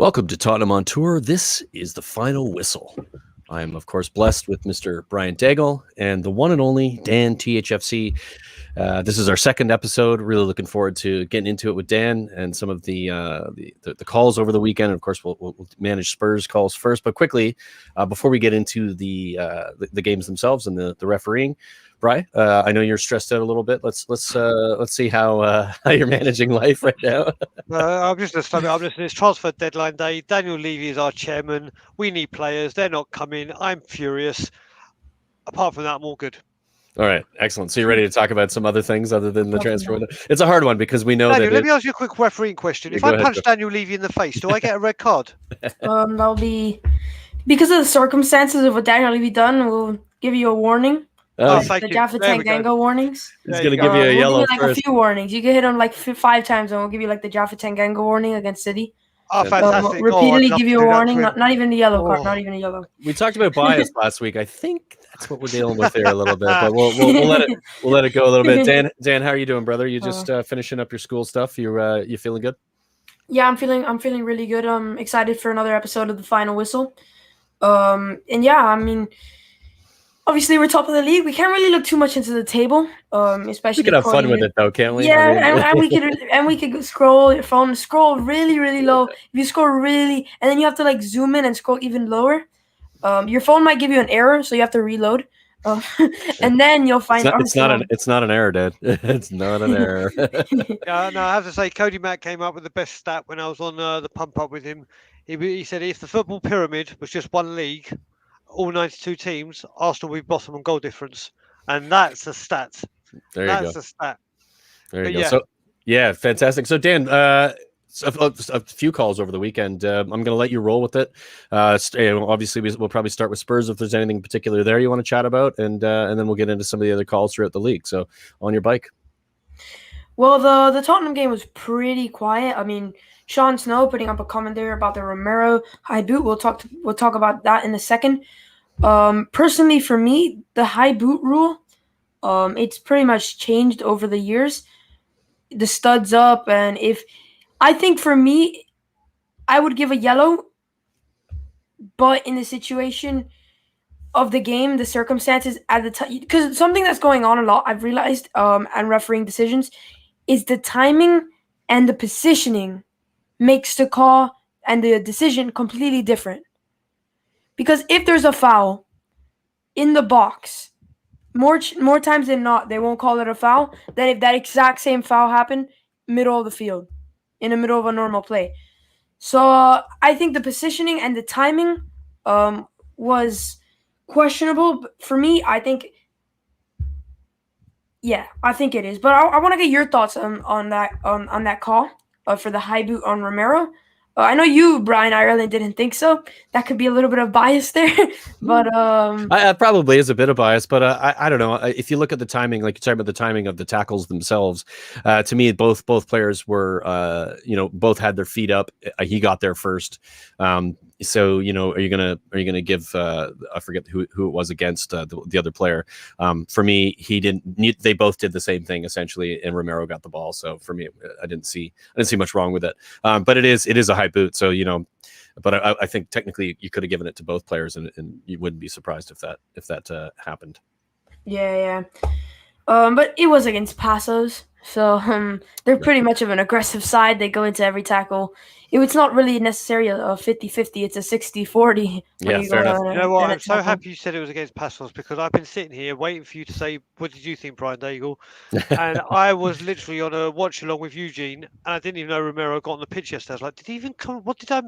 Welcome to Tottenham On Tour. This is the final whistle. I am, of course, blessed with Mr. Brian Daigle and the one and only Dan THFC. This is our second episode. Really looking forward to getting into it with Dan and some of the calls over the weekend. And of course, we'll manage Spurs calls first. But quickly, before we get into the games themselves and the refereeing, Brian, I know you're stressed out a little bit. Let's see how you're managing life right now. I'm just it's transfer deadline day. Daniel Levy is our chairman. We need players. They're not coming. I'm furious. Apart from that, I'm all good. All right, excellent. So you're ready to talk about some other things other than the transfer window? It's a hard one because we know Daniel, let me ask you a quick refereeing question. If I punch Daniel Levy in the face, do I get a red card? That'll be because of the circumstances of what Daniel Levy done. We'll give you a warning. Thank the you. Jaffa Tanganga warnings. He's going to give you a yellow we'll give you, first. a few warnings. You can hit him 5 times, and we'll give you the Jaffa Tanganga warning against City. Oh, fantastic! Repeatedly give you a warning. Not even a yellow card. Not even a yellow. We talked about bias last week. I think that's what we're dealing with here a little bit, but we'll let it go a little bit. Dan, how are you doing, brother? You just finishing up your school stuff? You feeling good? Yeah, I'm feeling really good. I'm excited for another episode of the Final Whistle. And yeah, I mean, obviously we're top of the league. We can't really look too much into the table, especially. We could have fun with it though, can't we? Yeah, and we could scroll your phone, scroll really, really low. If you scroll really, and then you have to zoom in and scroll even lower. Your phone might give you an error, so you have to reload. And then you'll find it's not an error, Dad. It's not an error. No, I have to say, Cody Mack came up with the best stat when I was on the pump up with him. He said if the football pyramid was just one league, all 92 teams, Arsenal will be bottom on goal difference, and that's a stat. That's a stat. There you go. So yeah, fantastic. So Dan, a few calls over the weekend. I'm going to let you roll with it. Obviously, we'll probably start with Spurs if there's anything in particular there you want to chat about, and then we'll get into some of the other calls throughout the league. So on your bike. Well, the Tottenham game was pretty quiet. I mean, Sean Snow putting up a comment there about the Romero high boot. We'll talk about that in a second. Personally, for me, the high boot rule, it's pretty much changed over the years. The studs up, and I think for me, I would give a yellow, but in the situation of the game, the circumstances at the time, because something that's going on a lot, I've realized, and refereeing decisions, is the timing and the positioning makes the call and the decision completely different. Because if there's a foul in the box, more times than not, they won't call it a foul than if that exact same foul happened middle of the field, in the middle of a normal play. So I think the positioning and the timing was questionable. But for me, I think it is. But I want to get your thoughts on that call for the high boot on Romero. I know you, Brian, Ireland, didn't think so. That could be a little bit of bias there, but I probably is a bit of bias. But I don't know. If you look at the timing, like you're talking about the timing of the tackles themselves, to me, both players were, both had their feet up. He got there first. So are you gonna give? I forget who it was against the other player. For me, he didn't. They both did the same thing essentially, and Romero got the ball. So for me, I didn't see much wrong with it. But it is a high boot. So but I think technically you could have given it to both players, and you wouldn't be surprised if that happened. Yeah. But it was against Passos. So they're pretty much of an aggressive side. They go into every tackle. It's not really necessarily a 50-50. It's a 60-40. Yeah, fair enough. You know what? I'm so happy you said it was against Passos, because I've been sitting here waiting for you to say, what did you think, Brian Daigle? And I was literally on a watch along with Eugene, and I didn't even know Romero got on the pitch yesterday. I was like, did he even come? What did I?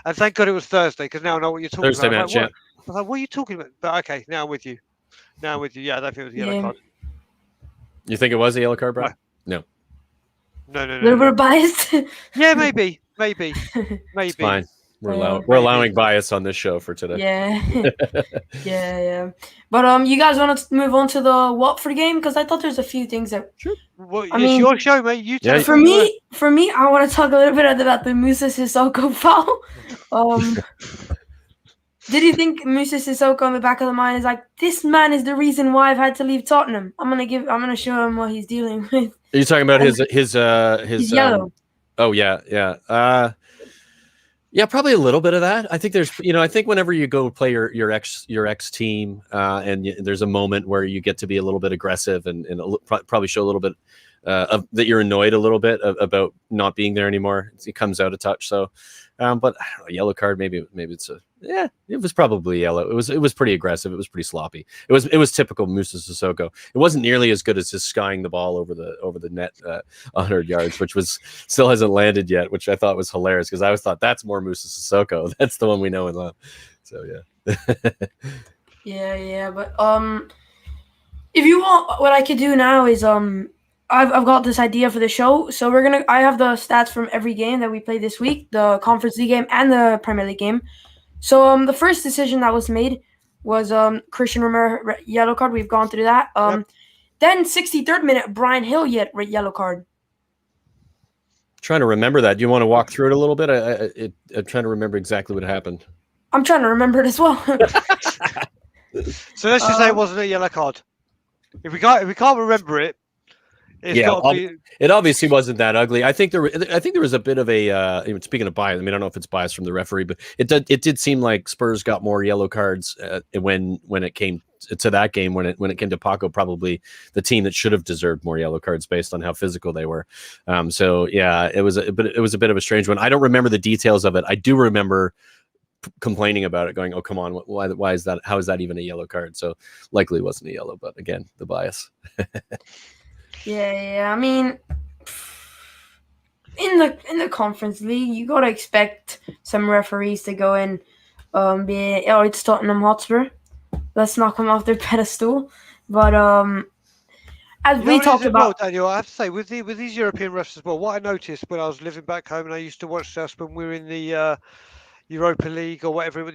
And thank God it was Thursday, because now I know what you're talking Thursday about. match, yeah. I was like, what are you talking about? But okay, now I'm with you. Yeah, I don't think it was a yellow card. You think it was a yellow card, Brian? No. No. A little bit of bias. Yeah, maybe. It's fine. We're allowing bias on this show for today. Yeah. But you guys want to move on to the Watford game, because I thought there's a few things that. Sure. Well, it's your show, mate. You tell For me, I want to talk a little bit about the Moussa Sissoko foul. Did you think Moussa Sissoko on the back of the mind is like, this man is the reason why I've had to leave Tottenham? I'm gonna show him what he's dealing with. Are you talking about his yellow? Oh yeah. Yeah, probably a little bit of that. I think there's, I think whenever you go play your ex team, and there's a moment where you get to be a little bit aggressive and probably show a little bit that you're annoyed a little bit about not being there anymore. It comes out a touch. So, but I don't know, yellow card. Maybe it's it was probably yellow. It was pretty aggressive. It was pretty sloppy. It was typical Musa Sissoko. It wasn't nearly as good as just skying the ball over the net 100 yards, which still hasn't landed yet, which I thought was hilarious because I always thought that's more Musa Sissoko. That's the one we know and love. So yeah. But if you want, what I could do now is I've got this idea for the show. So I have the stats from every game that we played this week, the Conference League game and the Premier League game. So the first decision that was made was Christian Romero yellow card. We've gone through that. Then 63rd minute, Brian Hill yellow card. Trying to remember that. Do you want to walk through it a little bit? I'm trying to remember exactly what happened. I'm trying to remember it as well. So let's just say it wasn't a yellow card. If we can't remember it, it obviously wasn't that ugly. I think there was a bit of a speaking of bias. I don't know if it's bias from the referee, but it did seem like Spurs got more yellow cards when it came to that game. When it came to Paco, probably the team that should have deserved more yellow cards based on how physical they were. So yeah, it was a bit of a strange one. I don't remember the details of it. I do remember complaining about it, going, "Oh, come on, why is that? How is that even a yellow card?" So likely it wasn't a yellow, but again, the bias. Yeah. I mean, in the Conference League, you gotta expect some referees to go in, it's Tottenham Hotspur. Let's knock them off their pedestal. But as we talked about, Daniel, I have to say with these European refs as well, what I noticed when I was living back home and I used to watch us when we were in the Europa League or whatever,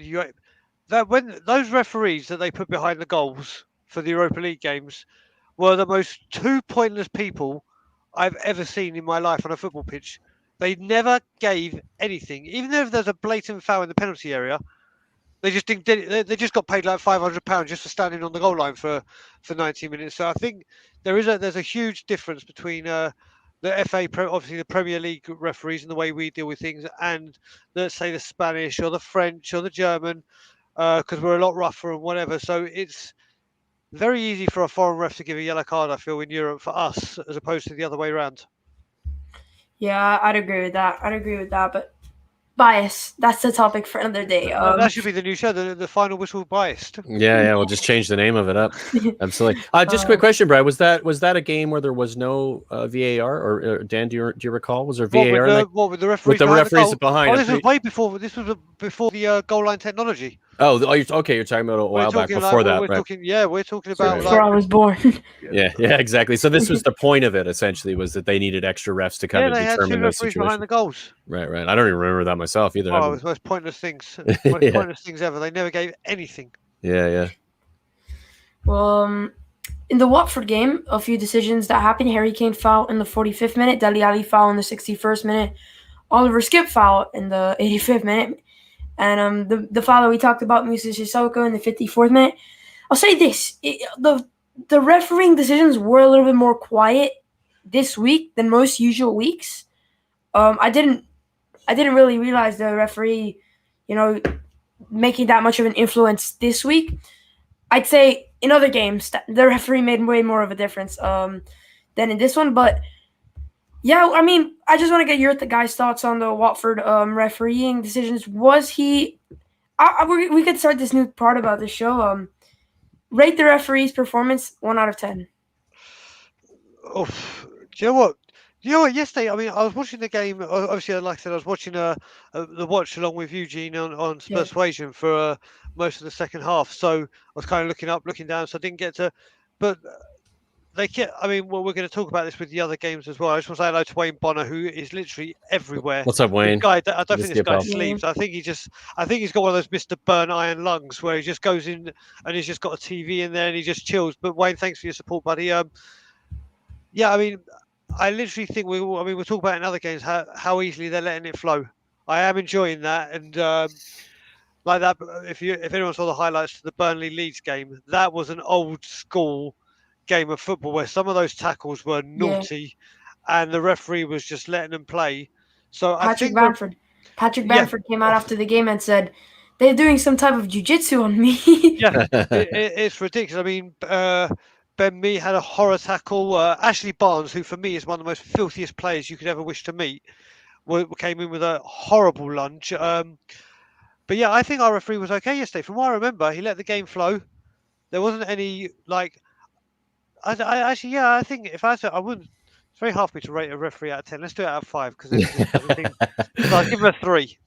that when those referees that they put behind the goals for the Europa League games were the most two pointless people I've ever seen in my life on a football pitch. They never gave anything, even though if there's a blatant foul in the penalty area. They just didn't. They just got paid like £500 just for standing on the goal line for 90 minutes. So I think there's a huge difference between the FA, obviously the Premier League referees and the way we deal with things, and let's say the Spanish or the French or the German, because we're a lot rougher and whatever. So it's very easy for a foreign ref to give a yellow card, I feel, in Europe for us, as opposed to the other way around. Yeah, I'd agree with that. But bias, that's the topic for another day. That should be the new show, the final whistle biased. Yeah, we'll just change the name of it up. Absolutely. Just a quick question, Brad. Was that a game where there was no VAR, or Dan? Do you recall? Was there VAR? With the referees? With the referees behind? Oh, this was way before. This was before the goal line technology. Oh, okay. You're talking about a while back before that, right? We're talking about before I was born. Yeah, exactly. So this was the point of it. Essentially, was that they needed extra refs to kind of determine those situations behind the goals. Right. I don't even remember that myself either. Oh, it was the most pointless things. Pointless things ever. They never gave anything. Yeah. Well, in the Watford game, a few decisions that happened. Harry Kane foul in the 45th minute. Dele Alli foul in the 61st minute. Oliver Skip foul in the 85th minute. And the foul that we talked about, Musa Sissoko, in the 54th minute. I'll say this: the refereeing decisions were a little bit more quiet this week than most usual weeks. I didn't really realize the referee, making that much of an influence this week. I'd say in other games, the referee made way more of a difference than in this one. But yeah, I mean, I just want to get your guys' thoughts on the Watford refereeing decisions. Was he? We could start this new part about the show. Rate the referee's performance 1 out of 10. Oh, do you know what? Yesterday, I mean, I was watching the game. Obviously, like I said, I was watching the watch along with Eugene on Spurs Persuasion for most of the second half. So I was kind of looking up, looking down, so I didn't get to. But we're going to talk about this with the other games as well. I just want to say hello to Wayne Bonner, who is literally everywhere. What's up, Wayne? I don't think this guy sleeps. I think he's got one of those Mr. Burn Iron lungs where he just goes in and he's just got a TV in there and he just chills. But Wayne, thanks for your support, buddy. Yeah, I mean, I literally think we'll talk about in other games how easily they're letting it flow. I am enjoying that, and like that. If anyone saw the highlights to the Burnley Leeds game, that was an old school game of football where some of those tackles were naughty, and the referee was just letting them play. So Patrick Bamford. Patrick Bamford came out after the game and said they're doing some type of jiu-jitsu on me. It's ridiculous. I mean, Ben Mee had a horror tackle. Ashley Barnes, who for me is one of the most filthiest players you could ever wish to meet, came in with a horrible lunge. But yeah, I think our referee was okay yesterday. From what I remember, he let the game flow. There wasn't any like. I think if I said I wouldn't. It's very hard for me to rate a referee out of 10. Let's do it out of 5 because I'll give him a 3.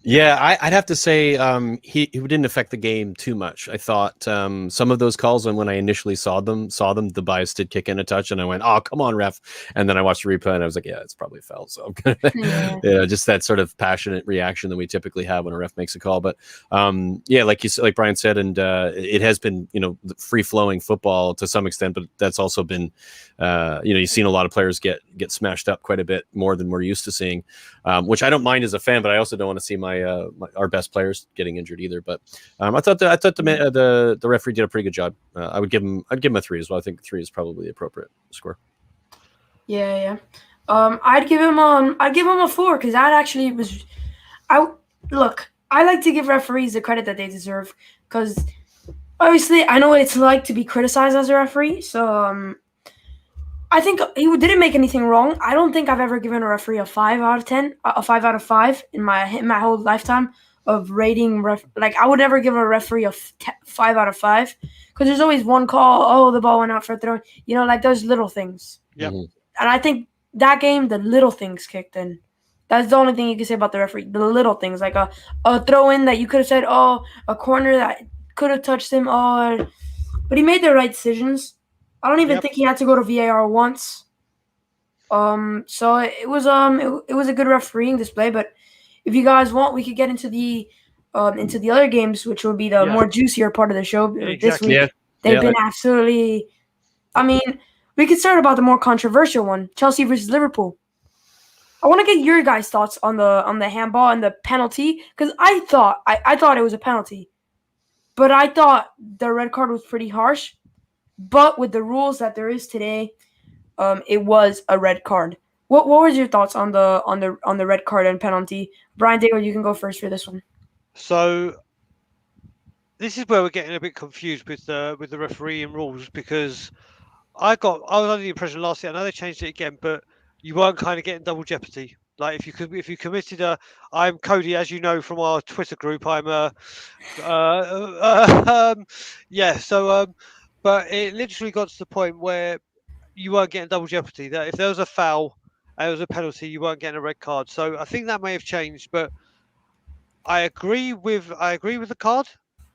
Yeah, I'd have to say he didn't affect the game too much. I thought some of those calls, and when I initially saw them, the bias did kick in a touch, and I went, "Oh, come on, ref!" And then I watched the replay, and I was like, "Yeah, it's probably a foul." So, just that sort of passionate reaction that we typically have when a ref makes a call. But like Brian said, and it has been free flowing football to some extent, but that's also been you've seen a lot of players get smashed up quite a bit more than we're used to seeing, which I don't mind as a fan, but I also don't want to see our best players getting injured either. But I thought the referee did a pretty good job. I'd give him a 3 as well. I think 3 is probably the appropriate score. Yeah. I'd give him a 4 because that actually was. I like to give referees the credit that they deserve because obviously I know what it's like to be criticized as a referee. So I think he didn't make anything wrong. I don't think I've ever given a referee a 5 out of 10, a 5 out of 5 in my whole lifetime of rating. I would never give a referee a 5 out of 5 because there's always one call. Oh, the ball went out for a throw. Like those little things. Yeah. And I think that game, the little things kicked in. That's the only thing you can say about the referee. The little things, like a throw in that you could have said, oh, a corner that could have touched him, but he made the right decisions. I don't even think he had to go to VAR once. So it was a good refereeing display. But if you guys want, we could get into the other games, which will be the more juicier part of the show. Exactly. This week, they've been absolutely. I mean, we could start about the more controversial one, Chelsea versus Liverpool. I want to get your guys' thoughts on the handball and the penalty because I thought it was a penalty, but I thought the red card was pretty harsh. But with the rules that there is today, it was a red card. What was your thoughts on the red card and penalty? Brian Dale, you can go first for this one. So this is where we're getting a bit confused with the refereeing rules because I was under the impression last year. I know they changed it again, but you weren't kind of getting double jeopardy. Like if you committed I'm Cody, as you know from our Twitter group. But it literally got to the point where you weren't getting double jeopardy. That if there was a foul and there was a penalty, you weren't getting a red card. So I think that may have changed. But I agree with the card.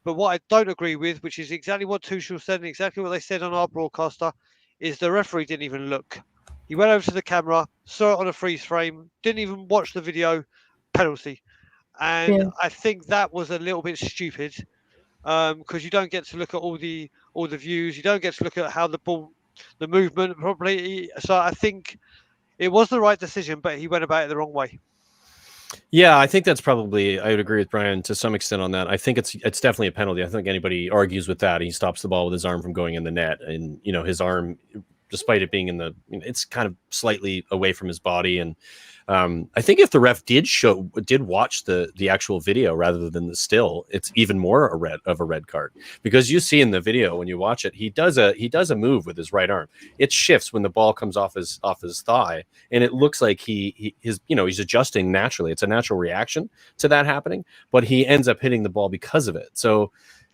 But what I don't agree with, which is exactly what Tuchel said and exactly what they said on our broadcaster, is the referee didn't even look. He went over to the camera, saw it on a freeze frame, didn't even watch the video, penalty. And I think that was a little bit stupid. Because you don't get to look at all the views, you don't get to look at how the movement probably. So I think it was the right decision, but he went about it the wrong way. Yeah, I think that's probably. I would agree with Brian to some extent on that. I think it's definitely a penalty. I think anybody argues with that. He stops the ball with his arm from going in the net, and his arm, despite it being it's kind of slightly away from his body. And I think if the ref did watch the actual video rather than the still, it's even more a red card, because you see in the video when you watch it, he does a move with his right arm. It shifts when the ball comes off his thigh, and it looks like he's adjusting naturally. It's a natural reaction to that happening, but he ends up hitting the ball because of it. So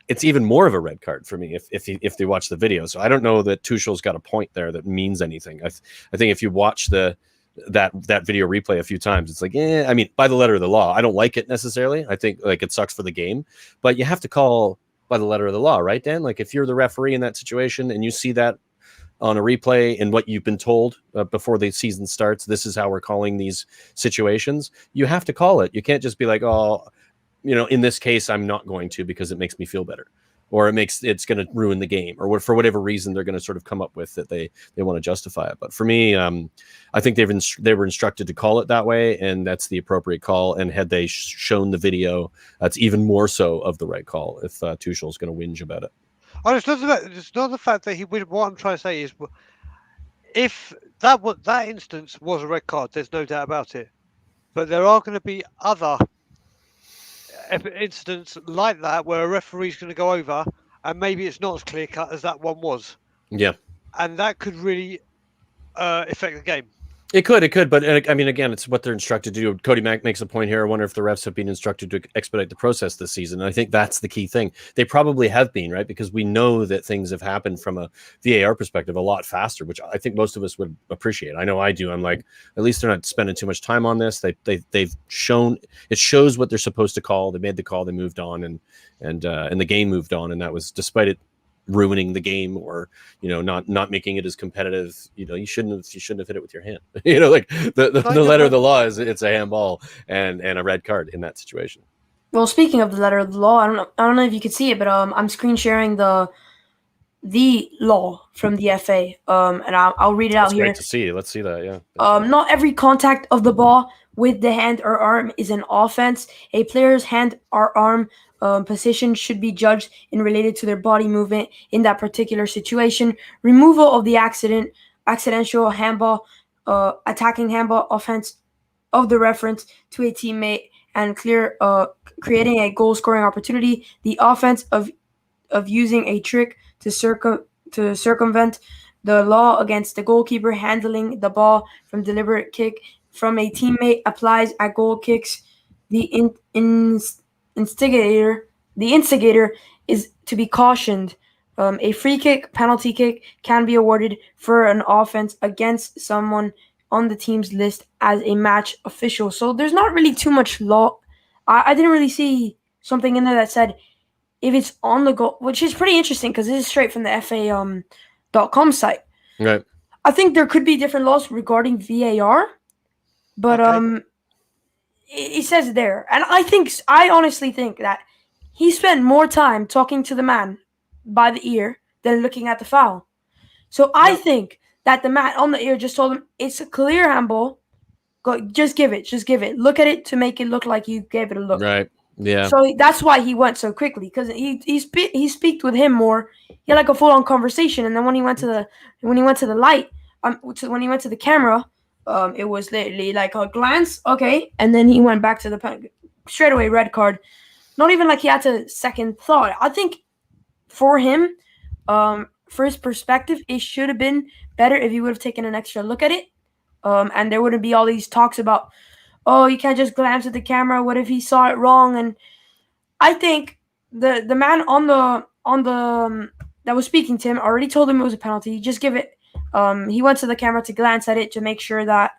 it's even more of a red card for me if they watch the video. So I don't know that Tuchel's got a point there that means anything. I think if you watch that video replay a few times, it's like, I mean, by the letter of the law, I don't like it necessarily. I think it sucks for the game, but you have to call by the letter of the law, right, Dan? Like if you're the referee in that situation and you see that on a replay and what you've been told before the season starts, this is how we're calling these situations, you have to call it. You can't just be like, oh, in this case, I'm not going to because it makes me feel better, or it's going to ruin the game, or for whatever reason they're going to sort of come up with that they want to justify it. But for me, I think they were instructed to call it that way, and that's the appropriate call. And had they shown the video, that's even more so of the right call if Tuchel's going to whinge about it. Oh, it's not the fact that he would. What I'm trying to say is, if that instance was a red card, there's no doubt about it. but there are going to be other incidents like that where a referee's going to go over, and maybe it's not as clear cut as that one was. Yeah. And that could really affect the game. It could, but I mean, again, it's what they're instructed to do. Cody Mack makes a point here. I wonder if the refs have been instructed to expedite the process this season. And I think that's the key thing. They probably have been, right? Because we know that things have happened from a VAR perspective a lot faster, which I think most of us would appreciate. I know I do. I'm like, at least they're not spending too much time on this. They've shown, it shows what they're supposed to call. They made the call, they moved on, and the game moved on, and that was despite it ruining the game, or not making it as competitive. You shouldn't have hit it with your hand. Like the letter of the law is it's a handball and a red card in that situation. Well, speaking of the letter of the law, I don't know if you could see it, but I'm screen sharing the law from the FA, and I'll read it out here. Great to see. Let's see that. Yeah. Not every contact of the ball with the hand or arm is an offense. A player's hand or arm position should be judged in related to their body movement in that particular situation. Removal of the accidental handball, attacking handball offense of the reference to a teammate and creating a goal scoring opportunity. The offense of using a trick to circumvent the law against the goalkeeper handling the ball from deliberate kick from a teammate applies at goal kicks. The instigator is to be cautioned. A free kick, penalty kick can be awarded for an offense against someone on the team's list as a match official. So there's not really too much law. I didn't really see something in there that said if it's on the goal, which is pretty interesting because this is straight from the FA.com site. Right. I think there could be different laws regarding VAR, but it says there. And I honestly think that he spent more time talking to the man by the ear than looking at the foul. So I think that the man on the ear just told him, it's a clear handball. Go, just give it. Look at it to make it look like you gave it a look. Right. Yeah. So that's why he went so quickly, because he speaked with him more. He had like a full on conversation, and then when he went to the light, when he went to the camera, it was literally like a glance, okay, and then he went back to the straight away red card. Not even like he had to second thought. I think for him, for his perspective, it should have been better if he would have taken an extra look at it, and there wouldn't be all these talks about, oh, you can't just glance at the camera. What if he saw it wrong? And I think the man on the that was speaking to him already told him it was a penalty. Just give it. He went to the camera to glance at it to make sure that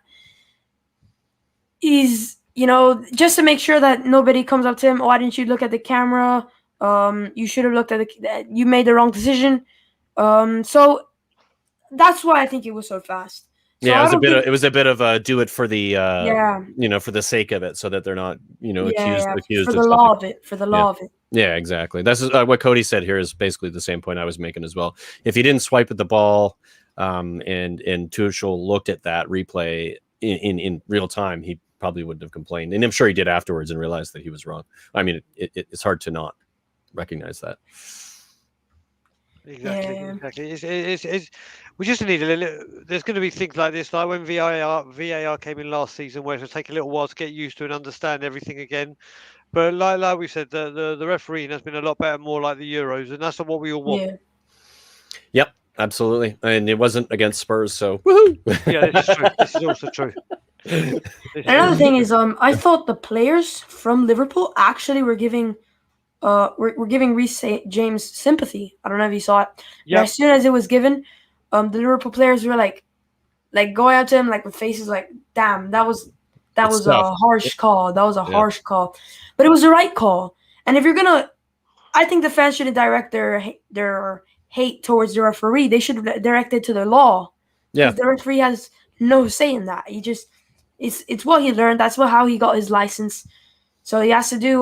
he's, just to make sure that nobody comes up to him. Oh, why didn't you look at the camera? You should have looked at you made the wrong decision. So that's why I think it was so fast. So yeah, it was a bit of do it for the for the sake of it, so that they're not accused for the law of it. For the law of it. Yeah, exactly. That's what Cody said here is basically the same point I was making as well. If he didn't swipe at the ball, and Tuchel looked at that replay in real time, he probably wouldn't have complained, and I'm sure he did afterwards and realized that he was wrong. I mean, it's hard to not recognize that. Exactly. It's we just need a little. There's going to be things like this, like when VAR came in last season, where it'll take a little while to get used to and understand everything again. But like we said, the refereeing has been a lot better, more like the Euros, and that's what we all want. Yeah. Yep, absolutely. And it wasn't against Spurs, so woohoo! Yeah, this is true. This is also true. Another thing is, I thought the players from Liverpool actually were giving Reece James sympathy. I don't know if you saw it. Yeah. As soon as it was given, the Liverpool players were like going up to him like with faces like, "Damn, that was a harsh call. That was a harsh call," but it was the right call. And if you're gonna, I think the fans shouldn't direct their hate towards the referee. They should direct it to the law. Yeah, the referee has no say in that. It's what he learned. That's how he got his license. So he has to do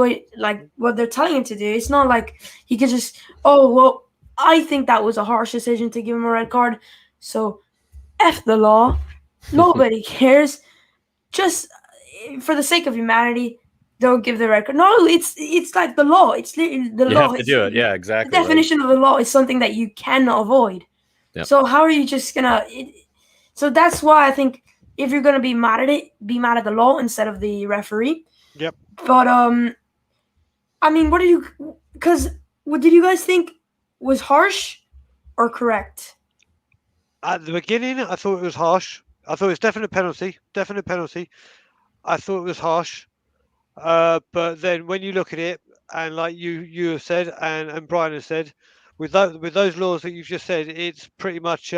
what they're telling him to do. It's not like he could just, oh, well, I think that was a harsh decision to give him a red card. So F the law. Nobody cares. Just for the sake of humanity, don't give the red card. No, it's like the law. It's the law. You have to do it. Yeah, exactly. The definition of the law is something that you cannot avoid. Yep. So how are you just going to... So that's why I think if you're gonna be mad at it, be mad at the law instead of the referee. Yep. But I mean, what did you guys think was harsh or correct? At the beginning, I thought it was harsh. I thought it was definite penalty. Definite penalty. I thought it was harsh. But then when you look at it, and like you have said, and Brian has said, with those laws that you've just said, it's pretty much.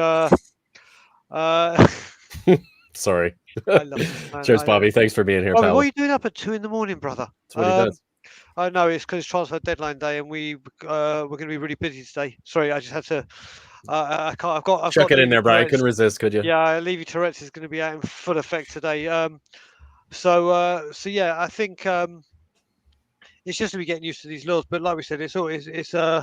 Sorry. I love this, man. Cheers, I Bobby. Thanks for being here, Bobby, pal. what are you doing up at 2 a.m, brother? That's what he does. I know it's because it's transfer deadline day, and we're going to be really busy today. Sorry, I just had to. I can't. I've Chuck got it in there, Brian. I Tourette's. couldn't resist, could you? Yeah, Levy Tourette's is going to be out in full effect today. So yeah, I think it's just to be getting used to these laws. But like we said, it's always I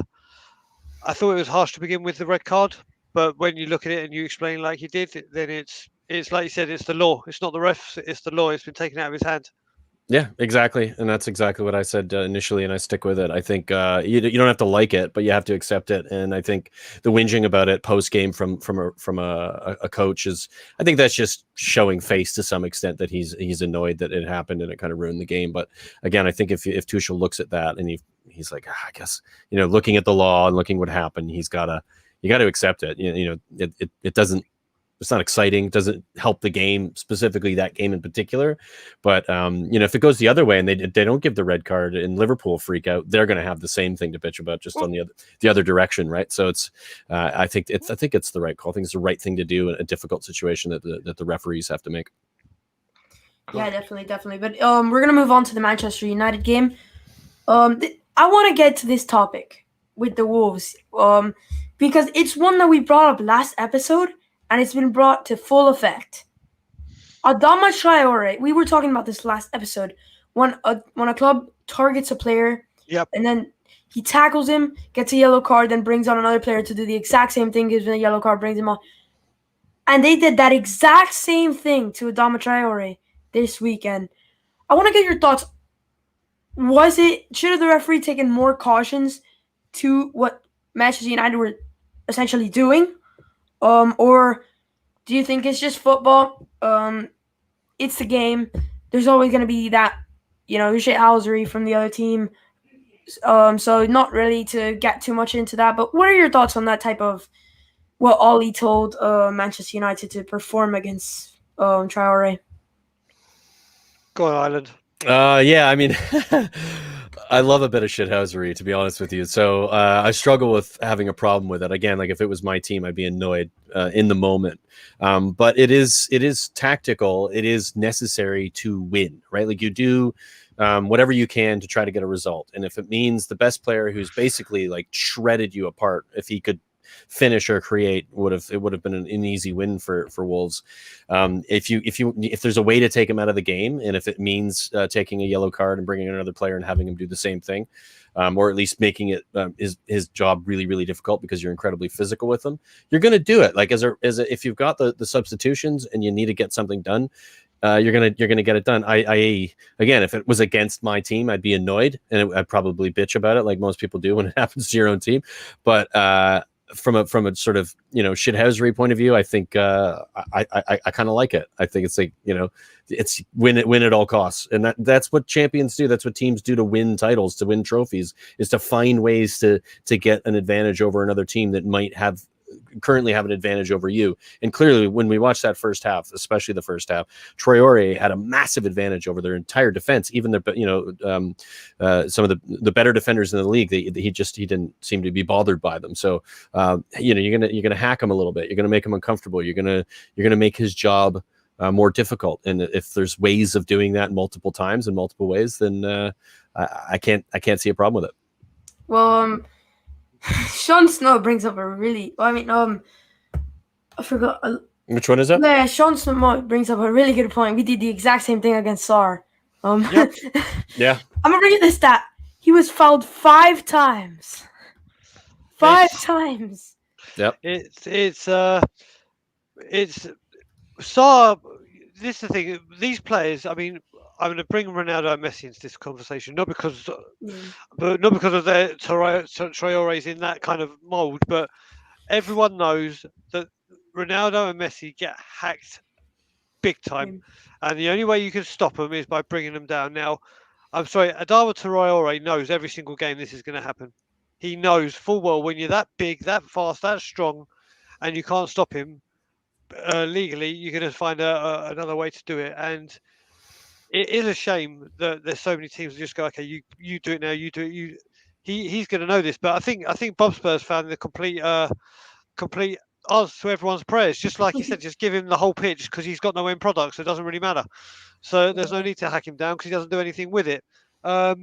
thought it was harsh to begin with the red card, but when you look at it and you explain like you did, then it's like you said, it's the law. It's not the refs. It's the law. It's been taken out of his hand. Yeah, exactly, and that's exactly what I said initially, and I stick with it. I think you don't have to like it, but you have to accept it. And I think the whinging about it post game from a coach is, I think that's just showing face to some extent that he's annoyed that it happened and it kind of ruined the game. But again, I think if Tuchel looks at that and he's like, I guess looking at the law and looking what happened, you got to accept it. It doesn't. It's not exciting. It doesn't help the game, specifically that game in particular. But if it goes the other way and they don't give the red card and Liverpool freak out, they're going to have the same thing to bitch about, just on the other direction, right? So it's I think it's the right call. I think it's the right thing to do in a difficult situation that the referees have to make. Yeah, definitely. But we're gonna move on to the Manchester United game. I want to get to this topic with the Wolves because it's one that we brought up last episode. And it's been brought to full effect. Adama Traore, we were talking about this last episode. When a club targets a player, yep, and then he tackles him, gets a yellow card, then brings on another player to do the exact same thing, gives him a yellow card, brings him on. And they did that exact same thing to Adama Traore this weekend. I want to get your thoughts. Should have the referee taken more cautions to what Manchester United were essentially doing? Or do you think it's just football? It's the game. There's always going to be that, shithousery from the other team. So not really to get too much into that. But what are your thoughts on that type of what Ollie told Manchester United to perform against Traore? Go on, Ireland. Yeah, I mean, I love a bit of shithousery, to be honest with you. So I struggle with having a problem with it. Again, like if it was my team, I'd be annoyed in the moment. But it is tactical. It is necessary to win, right? Like you do whatever you can to try to get a result. And if it means the best player who's basically like shredded you apart, if he could finish or create, it would have been an easy win for Wolves. If there's a way to take him out of the game, and if it means taking a yellow card and bringing another player and having him do the same thing, or at least making it his job really, really difficult because you're incredibly physical with him, you're going to do it. Like if you've got the substitutions and you need to get something done, you're gonna get it done. Again, if it was against my team, I'd be annoyed and I'd probably bitch about it, like most people do when it happens to your own team. But from a sort of shithousery point of view, I think I kind of like it. I think it's like it's win at all costs, and that's what champions do. That's what teams do to win titles, to win trophies, is to find ways to get an advantage over another team that might currently have an advantage over you. And clearly, when we watched that first half, especially the first half, Traore had a massive advantage over their entire defense. Even some of the better defenders in the league, he didn't seem to be bothered by them. So you're gonna hack him a little bit. You're gonna make him uncomfortable. You're gonna make his job more difficult. And if there's ways of doing that multiple times in multiple ways, then I can't see a problem with it. Well, Sean Snow brings up I forgot. Which one is that? Yeah, Sean Snow brings up a really good point. We did the exact same thing against Sarr. Yep. Yeah. I'm gonna bring you this stat. He was fouled 5 times. 5 times. Yep. It's Sarr. This is the thing. These players. I mean, I'm going to bring Ronaldo and Messi into this conversation, not because of their Traore's in that kind of mould, but everyone knows that Ronaldo and Messi get hacked big time. And the only way you can stop them is by bringing them down. Now, I'm sorry, Adama Traore knows every single game this is going to happen. He knows full well when you're that big, that fast, that strong, and you can't stop him legally, you're going to find another way to do it. And it is a shame that there's so many teams that just go, okay, you do it now, you do it. He's going to know this, but I think Bob Spurs found the complete answer to everyone's prayers. Just like he said, just give him the whole pitch because he's got no end product, so it doesn't really matter. So there's no need to hack him down because he doesn't do anything with it. But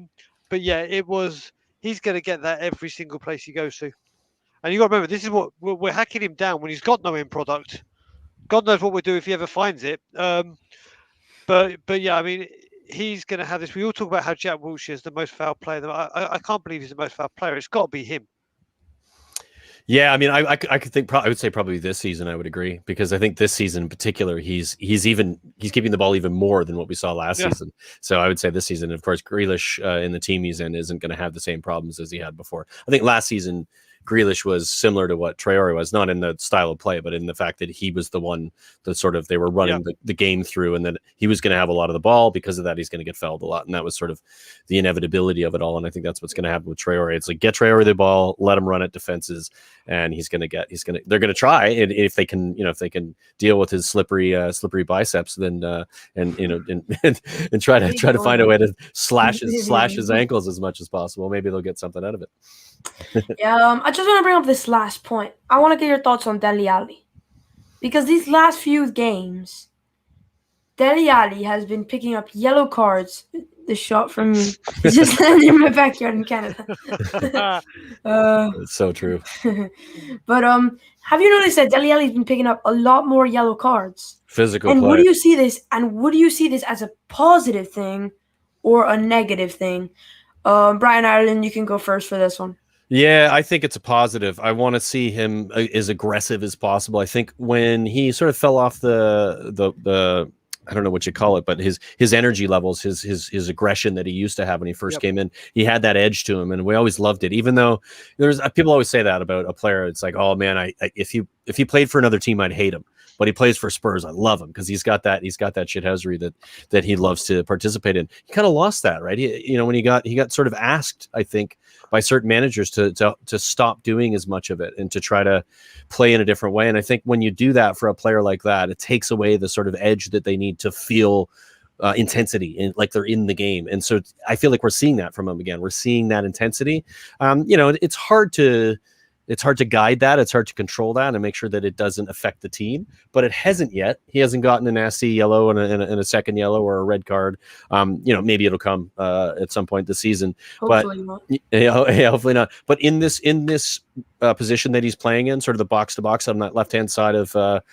yeah, he's going to get that every single place he goes to. And you got to remember, this is what we're hacking him down when he's got no end product. God knows what we'll do if he ever finds it. But yeah, I mean, he's going to have this. We all talk about how Jack Wilshere is the most foul player. I can't believe he's the most foul player. It's got to be him. Yeah, I mean, I could think. I would say probably this season. I would agree because I think this season in particular, he's keeping the ball even more than what we saw last season. So I would say this season, of course, Grealish in the team he's in isn't going to have the same problems as he had before. I think last season Grealish was similar to what Traore was, not in the style of play, but in the fact that he was the one that sort of they were running the game through, and that he was going to have a lot of the ball. Because of that, he's going to get fouled a lot, and that was sort of the inevitability of it all. And I think that's what's going to happen with Traore. It's like get Traore the ball, let him run at defenses, and they're going to try, and if they can, if they can deal with his slippery biceps, then and try to find a way to slash his ankles as much as possible. Maybe they'll get something out of it. Yeah, I just want to bring up this last point. I want to get your thoughts on Dele Alli, because these last few games, Dele Alli has been picking up yellow cards. The shot from me just landed in my backyard in Canada. It's so true. But have you noticed that Dele Alli's been picking up a lot more yellow cards? Physical and play. Would you see this? And would you see this as a positive thing or a negative thing? Brian Ireland, you can go first for this one. Yeah, I think it's a positive. I want to see him as aggressive as possible. I think when he sort of fell off the I don't know what you call it, but his energy levels, his aggression that he used to have when he first came in, he had that edge to him, and we always loved it. Even though there's people always say that about a player, it's like, oh man, if he played for another team, I'd hate him. But he plays for Spurs, I love him because he's got that shithousery that he loves to participate in. He kind of lost that, right? When he got sort of asked, I think, by certain managers to stop doing as much of it and to try to play in a different way. And I think when you do that for a player like that, it takes away the sort of edge that they need to feel intensity and like they're in the game. And so I feel like we're seeing that from him again. We're seeing that intensity. It's hard to guide that. It's hard to control that and make sure that it doesn't affect the team, but it hasn't yet. He hasn't gotten a nasty yellow and a second yellow or a red card. Maybe it'll come at some point this season. Hopefully not. Hopefully not. But in this position that he's playing in, sort of the box to box on that left hand side of the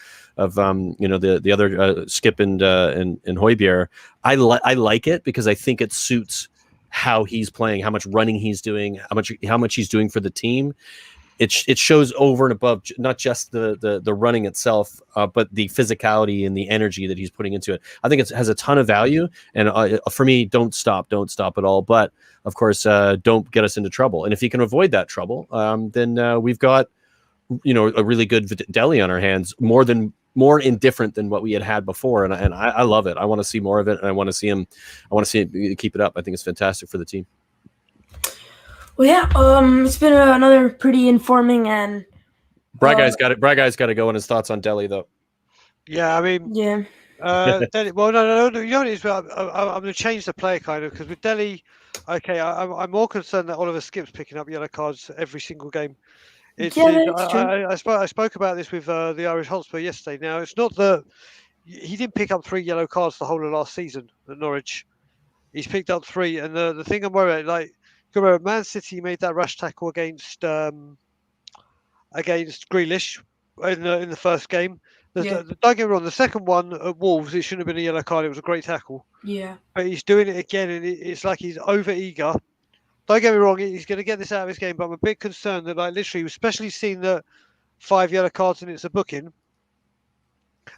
other Skip and Højbjerg, I like it because I think it suits how he's playing, how much running he's doing, how much he's doing for the team. It shows over and above not just the running itself, but the physicality and the energy that he's putting into it. I think it has a ton of value. And for me, don't stop at all. But of course, don't get us into trouble. And if you can avoid that trouble, then we've got a really good Dele on our hands, more indifferent than what we had before. And I love it. I want to see more of it, and I want to see him keep it up. I think it's fantastic for the team. Well, yeah, it's been another pretty informing and. Brad guy's got to go on his thoughts on Dele, though. Yeah, I mean, yeah. Dele, well, no. You know what it is? I'm going to change the play kind of because with Dele, okay, I'm more concerned that Oliver Skip's picking up yellow cards every single game. That's true. I spoke about this with the Irish Hotspur yesterday. Now, it's not that he didn't pick up 3 yellow cards the whole of last season at Norwich. He's picked up 3, and the thing I'm worried about, like. Remember, Man City made that rush tackle against Grealish in the first game. Don't get me wrong, the second one at Wolves, it shouldn't have been a yellow card. It was a great tackle. Yeah. But he's doing it again, and it's like he's over eager. Don't get me wrong, he's going to get this out of his game, but I'm a bit concerned that, like, literally, especially seeing that 5 yellow cards and it's a booking.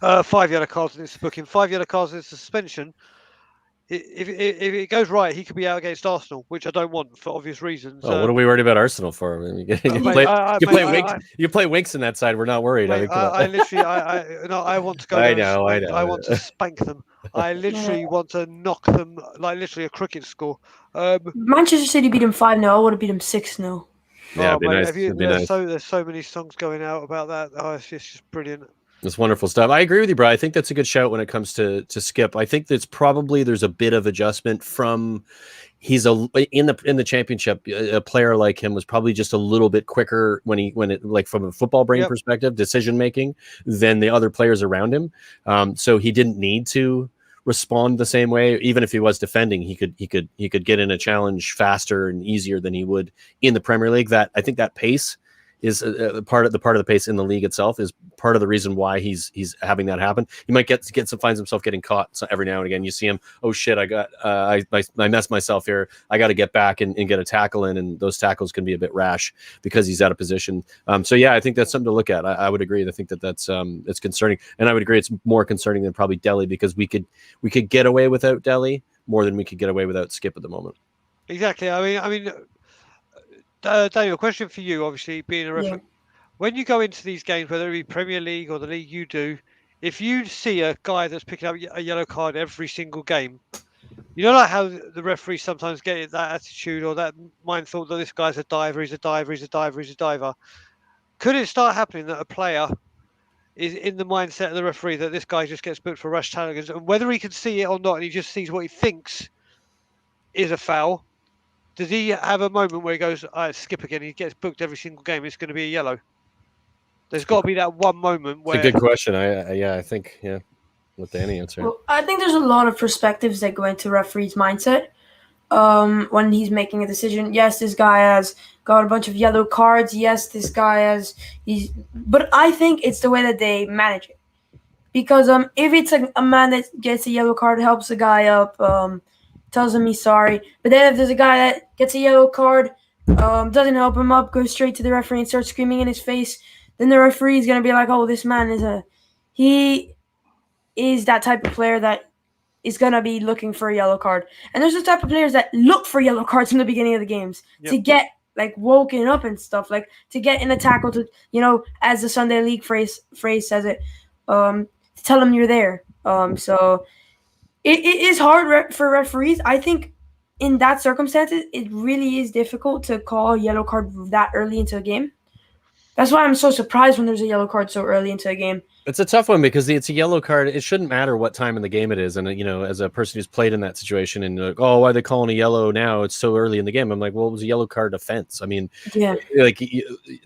5 yellow cards and it's a booking. 5 yellow cards and it's a suspension. if it goes right, he could be out against Arsenal, which I don't want for obvious reasons. Oh, what are we worried about Arsenal for? I mean, you play Winks in that side. We're not worried. Mate, I literally, I want to go I down know, and I spank, know. I want to spank them. I literally want to knock them, like literally a cricket score. Manchester City beat him 5-0. I would have beat him 6-0. Yeah, it'd be nice. There's so many songs going out about that. Oh, it's just brilliant. It's wonderful stuff. I agree with you, bro. I think that's a good shout when it comes to Skip. I think there's a bit of adjustment from he's in the championship. A player like him was probably just a little bit quicker when it like from a football brain perspective, decision making than the other players around him. So he didn't need to respond the same way. Even if he was defending, he could get in a challenge faster and easier than he would in the Premier League. That I think that pace is part of the pace in the league itself is part of the reason why he's having that happen. He might finds himself getting caught every now and again. You see him, oh shit, I messed myself here. I got to get back and get a tackle in, and those tackles can be a bit rash because he's out of position. So yeah, I think that's something to look at. I would agree. I think that's it's concerning, and I would agree it's more concerning than probably Dele because we could get away without Dele more than we could get away without Skip at the moment. Exactly. I mean. Daniel, question for you, obviously, being a referee. When you go into these games, whether it be Premier League or the league you do, if you see a guy that's picking up a yellow card every single game, you know like how the referees sometimes get that attitude or that mind thought that this guy's a diver, he's a diver, he's a diver, he's a diver. Could it start happening that a player is in the mindset of the referee that this guy just gets booked for rash tackles, and whether he can see it or not, and he just sees what he thinks is a foul? Does he have a moment where he goes, Skip again, he gets booked every single game, it's going to be a yellow? There's got to be that one moment where... It's a good question. I think, let Danny answer. Well, I think there's a lot of perspectives that go into referee's mindset when he's making a decision. Yes, this guy has got a bunch of yellow cards. Yes, this guy but I think it's the way that they manage it. Because if it's a man that gets a yellow card, helps the guy up, tells him he's sorry. But then if there's a guy that gets a yellow card, doesn't help him up, goes straight to the referee and starts screaming in his face, then the referee is going to be like, oh, this man he is that type of player that is going to be looking for a yellow card. And there's the type of players that look for yellow cards in the beginning of the games to get like woken up and stuff, like to get in a tackle to, as the Sunday League phrase says it, to tell them you're there. So it is hard for referees. I think in that circumstances, it really is difficult to call a yellow card that early into a game. That's why I'm so surprised when there's a yellow card so early into a game. It's a tough one because it's a yellow card. It shouldn't matter what time in the game it is. And, as a person who's played in that situation and like, oh, why are they calling a yellow now? It's so early in the game. I'm like, well, it was a yellow card offense. I mean,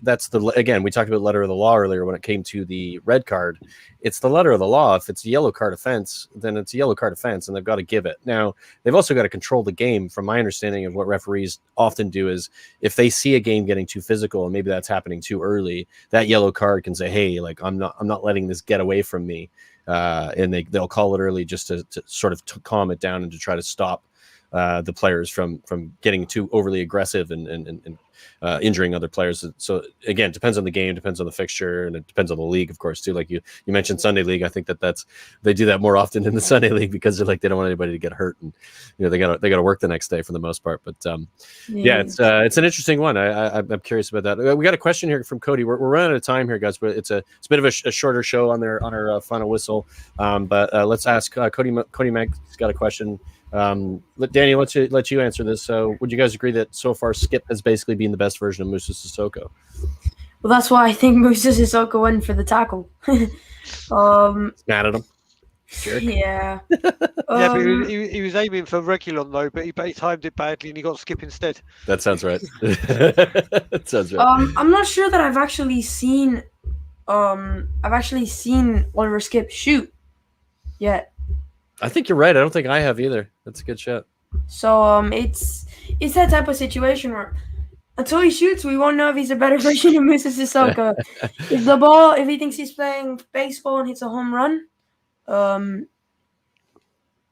that's again, we talked about letter of the law earlier when it came to the red card. It's the letter of the law. If it's a yellow card offense, then it's a yellow card offense and they've got to give it. Now, they've also got to control the game. From my understanding of what referees often do is if they see a game getting too physical and maybe that's happening too early, that yellow card can say, hey, like I'm not letting this get away from me. And they'll call it early just to sort of calm it down and to try to stop the players from getting too overly aggressive and injuring other players. So again, it depends on the game, depends on the fixture, and it depends on the league, of course, too. Like you mentioned Sunday League. I think they do that more often in the Sunday League because they're like they don't want anybody to get hurt, and they got to work the next day for the most part. But it's an interesting one. I'm curious about that. We got a question here from Cody. We're running out of time here, guys, but it's a bit of a shorter show on our final whistle. But let's ask Cody Meg's got a question. Danny, let you answer this. So would you guys agree that so far Skip has basically been the best version of Moussa Sissoko? Well, that's why I think Moussa Sissoko went for the tackle. Mad at him. Jerk. Yeah. But he was aiming for Reguilon though, but he timed it badly and he got Skip instead. That sounds right. That sounds right. I'm not sure that I've actually seen Oliver Skip shoot yet. I think you're right. I don't think I have either. That's a good shot. So it's that type of situation where until he shoots, we won't know if he's a better version of Moussa Sissoko. If he thinks he's playing baseball and hits a home run, I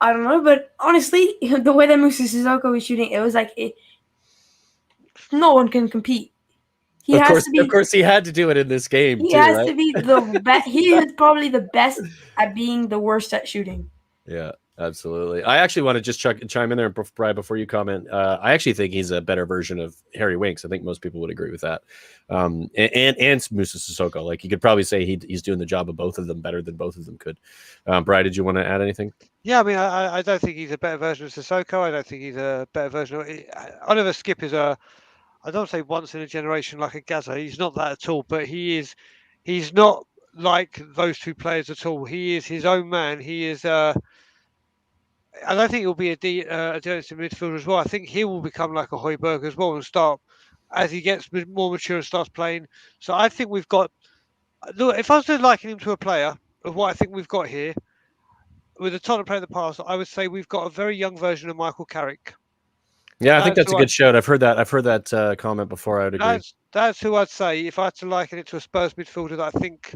don't know. But honestly, the way that Moussa Sissoko was shooting, it was like no one can compete. Of course, he had to do it in this game. He has to be the best. He is probably the best at being the worst at shooting. Yeah. Absolutely. I actually want to just chime in there, Brian, before you comment. I actually think he's a better version of Harry Winks. I think most people would agree with that. And Musa Sissoko. Like, you could probably say he's doing the job of both of them better than both of them could. Brian, did you want to add anything? Yeah, I mean, I don't think he's a better version of Sissoko. I don't think he's a better version of Oliver Skipp is I don't say once in a generation like a Gaza. He's not that at all, but he's not like those two players at all. He is his own man. He is I don't think he'll be a defensive midfielder as well. I think he will become like a Højbjerg as well and start as he gets more mature and starts playing. So I think we've got. Look, if I was to liken him to a player of what I think we've got here with the Tottenham player in the past, I would say we've got a very young version of Michael Carrick. Yeah, I think that's a good shout. I've heard that comment before. I would agree. That's who I'd say if I had to liken it to a Spurs midfielder that I think,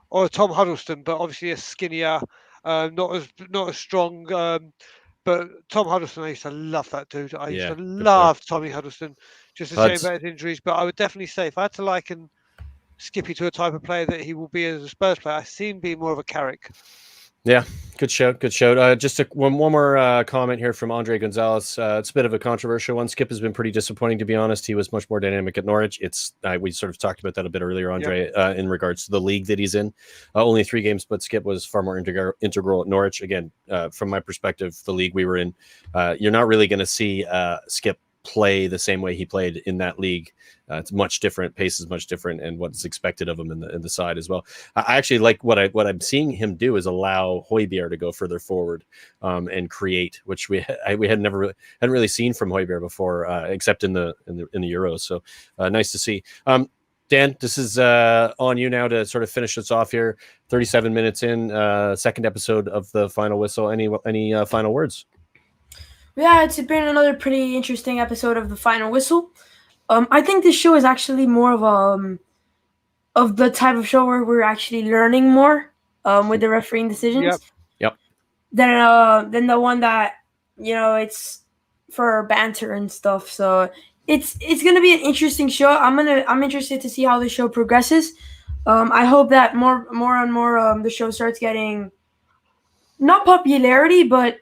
or a Tom Huddleston, but obviously a skinnier, not as strong. But Tom Huddleston, I used to love that dude. I used to love Tommy Huddleston. Just a shame about his injuries, but I would definitely say if I had to liken Skippy to a type of player that he will be as a Spurs player, I see him being more of a Carrick. Yeah, good shout. Just one more comment here from Andre Gonzalez. It's a bit of a controversial one. Skipp has been pretty disappointing, to be honest. He was much more dynamic at Norwich. We sort of talked about that a bit earlier, Andre, in regards to the league that he's in. Only 3 games, but Skipp was far more integral at Norwich. Again, from my perspective, the league we were in, you're not really going to see Skipp play the same way he played in that league. It's much different. Pace is much different, and what's expected of him in the side as well. I actually like what I'm seeing him do is allow Højbjerg to go further forward and create, which we hadn't really seen from Højbjerg before, except in the Euros. So nice to see. Dan, this is on you now to sort of finish us off here. 37 minutes in, second episode of the Final Whistle. Any final words? Yeah, it's been another pretty interesting episode of the Final Whistle. I think this show is actually more of the type of show where we're actually learning more with the refereeing decisions. Yep. Than the one that it's for banter and stuff. So it's gonna be an interesting show. I'm interested to see how the show progresses. I hope that more and more the show starts getting not popularity but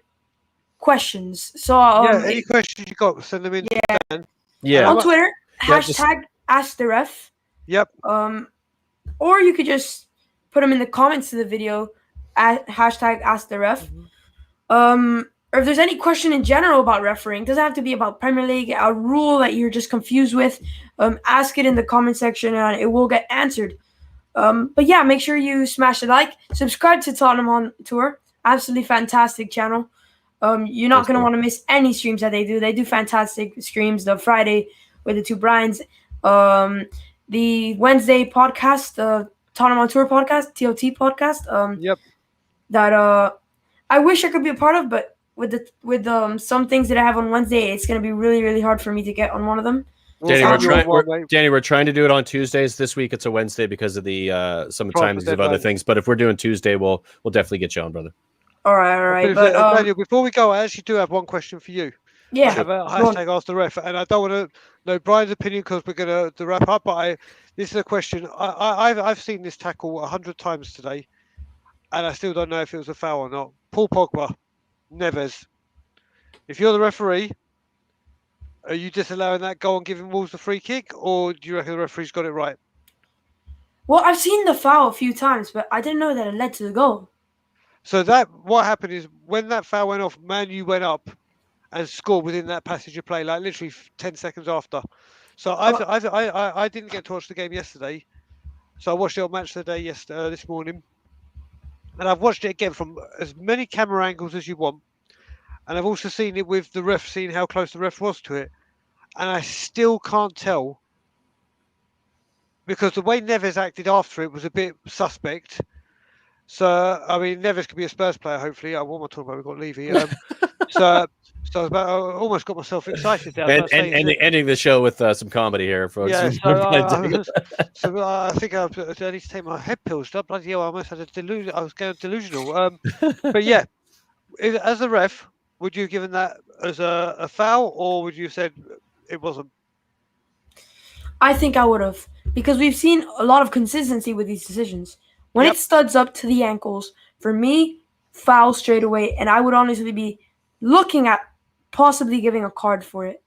questions. So any questions you got, send them in. Yeah. On Twitter, hashtag Ask the Ref. Yep. Or you could just put them in the comments to the video at hashtag Ask the Ref. Or if there's any question in general about refereeing, doesn't have to be about Premier League, a rule that you're just confused with, ask it in the comment section and it will get answered. But yeah, make sure you smash the like, subscribe to Tottenham On Tour, absolutely fantastic channel. You're not going to want to miss any streams that they do. They do fantastic streams. The Friday with the 2 Brians, the Wednesday podcast, the Tottenham On Tour podcast, T.O.T. podcast. That I wish I could be a part of, but with some things that I have on Wednesday, it's going to be really, really hard for me to get on one of them. Danny, we're trying to do it on Tuesdays. This week it's a Wednesday because of the some times of other things. But if we're doing Tuesday, we'll definitely get you on, brother. All right. But Daniel, before we go, I actually do have one question for you. Yeah. I have a hashtag Ask the Ref, and I don't want to know Brian's opinion because we're going to wrap up. But this is a question. I've seen this tackle 100 times today, and I still don't know if it was a foul or not. Paul Pogba, Neves. If you're the referee, are you disallowing that goal and giving Wolves the free kick, or do you reckon the referee's got it right? Well, I've seen the foul a few times, but I didn't know that it led to the goal. So what happened is when that foul went off, Man U went up and scored within that passage of play, like literally 10 seconds after. So I didn't get to watch the game yesterday, so I watched it on Match of the Day this morning, and I've watched it again from as many camera angles as you want, and I've also seen it with the ref, seeing how close the ref was to it, and I still can't tell because the way Neves acted after it was a bit suspect. So, I mean, Neves could be a Spurs player, hopefully. What am I talking about? We've got Levy. So I almost got myself excited there. And ending the show with some comedy here, folks. Yeah, so I think I need to take my head pills. Bloody hell, I almost had a delusion. I was going delusional. But yeah, as a ref, would you have given that as a foul, or would you have said it wasn't? I think I would have, because we've seen a lot of consistency with these decisions. When it studs up to the ankles, for me, foul straight away, and I would honestly be looking at possibly giving a card for it.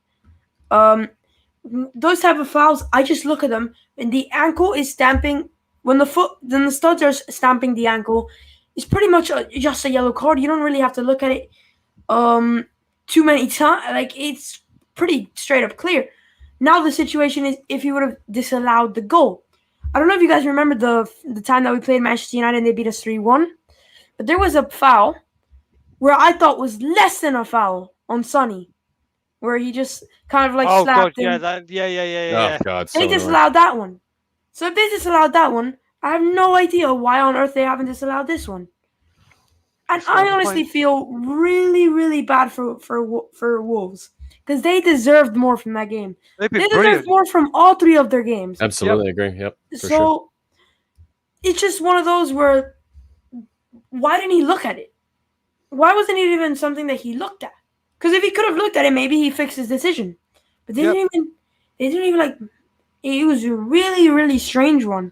Those type of fouls, I just look at them, and the ankle is stamping. When the studs are stamping the ankle, it's pretty much just a yellow card. You don't really have to look at it too many times. Like, it's pretty straight up clear. Now the situation is if he would have disallowed the goal. I don't know if you guys remember the time that we played Manchester United and they beat us 3-1, but there was a foul where I thought was less than a foul on Sonny, where he just kind of like slapped him. Yeah. Oh God, They disallowed that one. So if they disallowed that one, I have no idea why on earth they haven't disallowed this one. And I honestly feel really, really bad for Wolves, because they deserved more from that game. They deserved more from all three of their games. Absolutely agree. Yep. So it's just one of those where, why didn't he look at it? Why wasn't it even something that he looked at? Because if he could have looked at it, maybe he fixed his decision. But they didn't even like. It was a really, really strange one.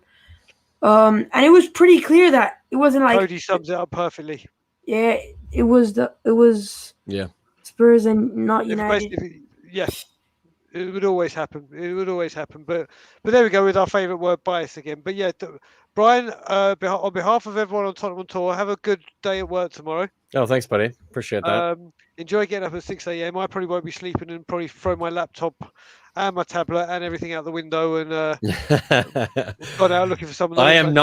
And it was pretty clear that it wasn't like. Cody sums it up perfectly. Yeah, it was Spurs and not United. Yes, it would always happen. It would always happen. But there we go with our favourite word, bias again. But yeah, Brian, on behalf of everyone on Tottenham On Tour, have a good day at work tomorrow. Oh, thanks, buddy. Appreciate that. Enjoy getting up at 6 a.m. I probably won't be sleeping and probably throw my laptop and my tablet and everything out the window and gone out looking for someone. I am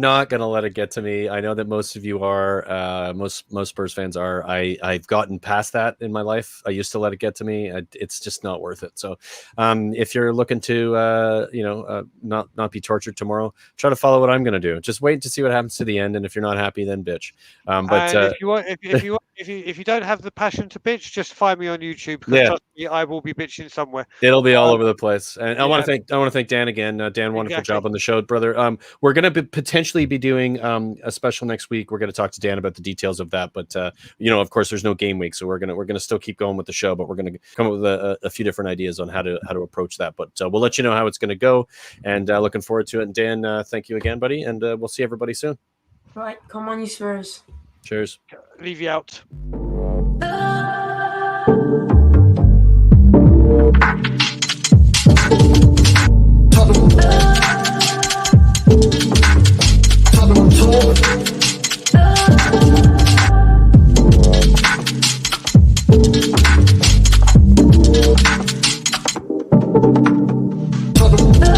not going to let it get to me. I know that most of you are. Most Spurs fans are. I've gotten past that in my life. I used to let it get to me. It's just not worth it. So, if you're looking to, not be tortured tomorrow, try to follow what I'm going to do. Just wait to see what happens to the end, and if you're not happy, then bitch. But if you don't have the passion to bitch, just find me on YouTube. Because trust me, I will be bitching somewhere. It'll be all over the place. And I want to thank Dan again. Dan, wonderful job on the show, brother. We're going to potentially be doing a special next week. We're going to talk to Dan about the details of that. But of course, there's no game week, so we're gonna still keep going with the show. But we're going to come up with a few different ideas on how to approach that. But we'll let you know how it's going to go. And looking forward to it. And Dan, thank you again, buddy. And we'll see everybody soon. All right, come on, you Spurs. Cheers. Leave you out. Tottenham